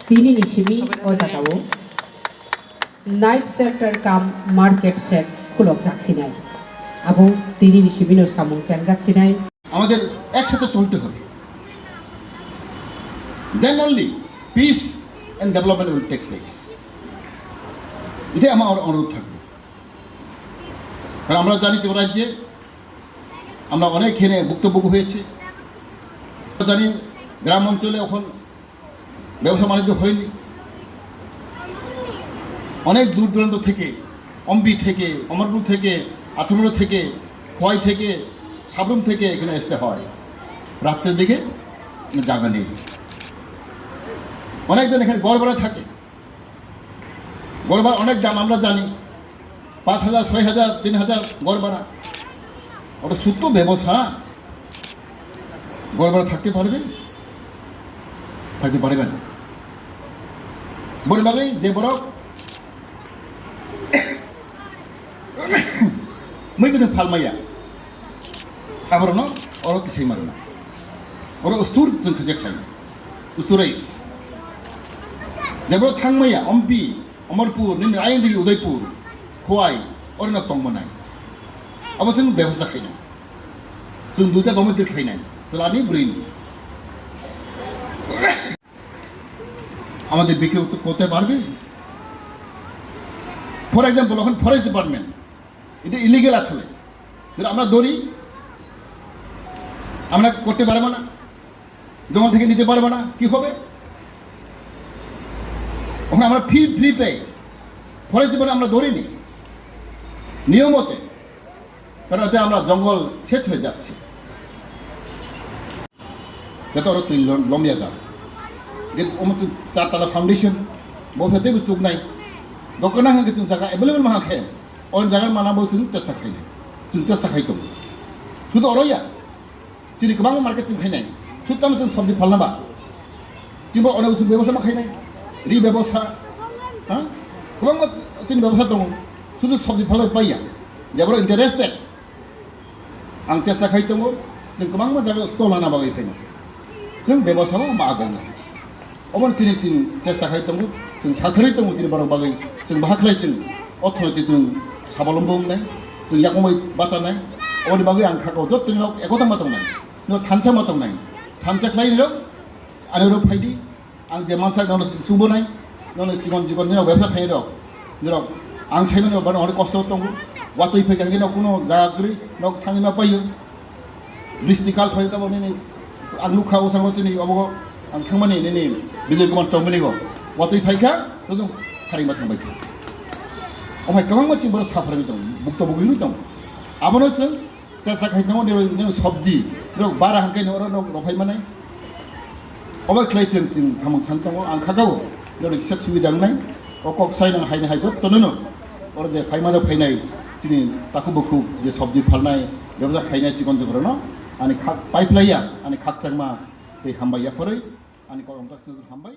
Tini Nishimi Ojakawo Night Shelter Kam Market Shed Kulok Jaksinai Abo Tini Nishimi no Samung Chang Jaksinai আমাদের একসাথে চলতে হবে then only peace and development will take place এটাই আমার অনুরোধ থাকবে কারণ আমরা জানি যে রাজ্যে আমরা অনেক খেনে ভুক্তভোগী হয়েছে জানি গ্রাম অঞ্চলে এখন ব্যবসা বাণিজ্য হয়নি অনেক দূর দূরান্ত থেকে অম্বি থেকে অমরপুর থেকে আথমুড়া থেকে খোয়াই থেকে সাবরুম থেকে এখানে আসতে হয় রাত্রের দিকে জায়গা নেই অনেকজন এখানে গড় ভাড়া থাকে গড় ভাড়া অনেক দাম আমরা জানি 5,000 6,000 3,000 গড় ভাড়া ওটা সূত্র ব্যবসা গড় ভাড়া থাকতে পারবে না বলবাগে যে বড় मैगोनो फालमाया आबरनो और किसी मरना और उस्तुर जोंखो जेखाय उस्तुराइस जेब्रो थांमाया अम्पी अमरपुर निन आयंदी उदयपुर खोवाई और न तंगमनाय अब जों व्यवस्था खायना जों दुटा गभर्नमेन्ट खायनाय जलानि ब्रेन আমাদের বিক্রি করতে পারবে ফর एग्जांपल এখন ফরেস্ট ডিপার্টমেন্ট এটা ইলিগাল আসলে যদি আমরা ধরি আমরা করতে পারবো না জঙ্গল থেকে নিতে পারবো না কি হবে ওখানে আমরা ফ্রি পে ফরেস্ট ডিপার্টমেন্ট আমরা ধরিনি নিয়মতে কারণ এতে আমরা জঙ্গল শেষ হয়ে যাচ্ছে যত আরো তুই লম্বিয়া যা যে অমুক চারতলা ফাউন্ডেশন বসাতে বুঝতুক নাই দোকানা হাঁকে তুমি জায়গা এভেলেবল মাহাকে অনেক জায়গার মানাবো তুমি চেষ্টা খাইলে তুমি চেষ্টা খাইতাম শুধু অরইয়া তিনি গোबां মার্কেট তুমি খাইনাই শুধু আমি তুমি সবজি ফালনাবা তুমি অনেক কিছু ব্যবসা মা খাইনাই রি ব্যবসা হ্যাঁ গোबां তিনি ব্যবসা দङ শুধু সবজি ফালনাय পাইয়া जेब्ला इन्टारेस्टेड आं চেষ্টা খাইতাম जों गोबां জায়গা स्टल लाना बागै फैना जों व्यवसायाव मागौनो अमन তিনি চেষ্টা খাইতাম जों साख्रि दङ তিনি बाराव बागै जों बाहाख्लाय जों अर्थनैतिक जों साबलम्बनाय जों यागमै बाचानाय अबनि बागै आं खागाव जत जोंनाव एकता मा दंनाय नो थानसा मा दंनाय थानसा खालायनो आरो फायदि आं जे मानसा नन सुबोनाय नन जीवन दिनाव व्यवसाय खाय दं दिनाव आं सायनो बार अनेक कष्ट दं वातै फैगान दिनाव कोनो जाग्रि न थाङि मा पायो बृष्टिकाल फैदा बनि आं नुखाव सांगो दिनै अबग आं थांमानि नै बिजय कुमार चौमनिगो वातै फैखा जों खारिमा थांबाय ओमफ्राय गोबां मानसि बर' साफारि दं भुक्तभोगि दं आबनो जों চেষ্টা खायनांगौ दिनै सब्जि जों बारा हांखायनो अर रफाय माने अबाय ख्लाय जों थामं थांतांगौ आं खागाव दिनै किसा सुबिदा नाय अकक साइनां हायनो हायदो तननो अर जे फायमानो फैनाय दिनै ताखु बखु जे सब्जि फालनाय बेवजा खायनाय चिकन जबरनो आनि पाइपलाइया आनि खाकचांमा दै हामबाय याफरै आनि करमताक हामबाय